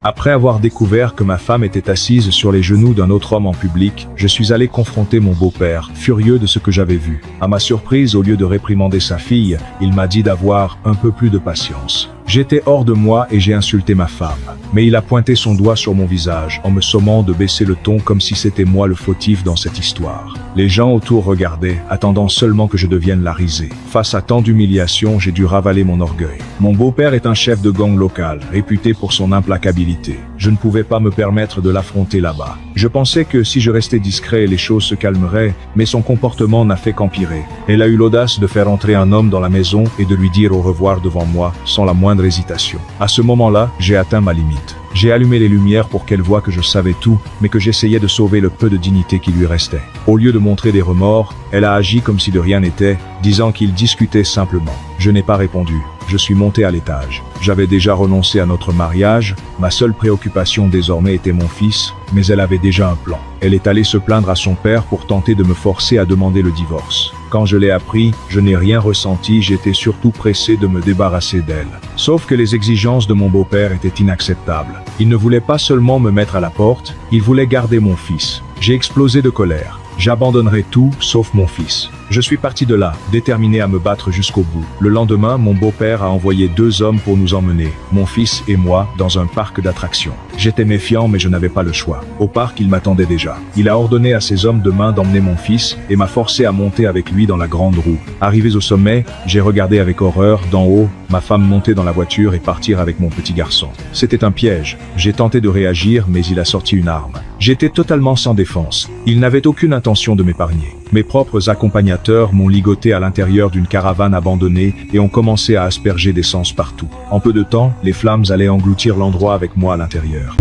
Après avoir découvert que ma femme était assise sur les genoux d'un autre homme en public, je suis allé confronter mon beau-père, furieux de ce que j'avais vu. À ma surprise, au lieu de réprimander sa fille, il m'a dit d'avoir un peu plus de patience. J'étais hors de moi et j'ai insulté ma femme. Mais il a pointé son doigt sur mon visage, en me sommant de baisser le ton comme si c'était moi le fautif dans cette histoire. Les gens autour regardaient, attendant seulement que je devienne la risée. Face à tant d'humiliation, j'ai dû ravaler mon orgueil. Mon beau-père est un chef de gang local, réputé pour son implacabilité. Je ne pouvais pas me permettre de l'affronter là-bas. Je pensais que si je restais discret, les choses se calmeraient, mais son comportement n'a fait qu'empirer. Elle a eu l'audace de faire entrer un homme dans la maison et de lui dire au revoir devant moi, sans la moindre hésitation. À ce moment-là, j'ai atteint ma limite. J'ai allumé les lumières pour qu'elle voie que je savais tout, mais que j'essayais de sauver le peu de dignité qui lui restait. Au lieu de montrer des remords, elle a agi comme si de rien n'était, disant qu'il discutait simplement. Je n'ai pas répondu. Je suis monté à l'étage. J'avais déjà renoncé à notre mariage, ma seule préoccupation désormais était mon fils, mais elle avait déjà un plan. Elle est allée se plaindre à son père pour tenter de me forcer à demander le divorce. Quand je l'ai appris, je n'ai rien ressenti, j'étais surtout pressé de me débarrasser d'elle. Sauf que les exigences de mon beau-père étaient inacceptables. Il ne voulait pas seulement me mettre à la porte, il voulait garder mon fils. J'ai explosé de colère. J'abandonnerai tout, sauf mon fils. Je suis parti de là, déterminé à me battre jusqu'au bout. Le lendemain, mon beau-père a envoyé 2 hommes pour nous emmener, mon fils et moi, dans un parc d'attractions. J'étais méfiant, mais je n'avais pas le choix. Au parc, il m'attendait déjà. Il a ordonné à ses hommes de main d'emmener mon fils et m'a forcé à monter avec lui dans la grande roue. Arrivés au sommet, j'ai regardé avec horreur, d'en haut, ma femme monter dans la voiture et partir avec mon petit garçon. C'était un piège. J'ai tenté de réagir, mais il a sorti une arme. J'étais totalement sans défense. Il n'avait aucune intention de m'épargner. Mes propres accompagnateurs m'ont ligoté à l'intérieur d'une caravane abandonnée et ont commencé à asperger d'essence partout. En peu de temps, les flammes allaient engloutir l'endroit avec moi à l'intérieur.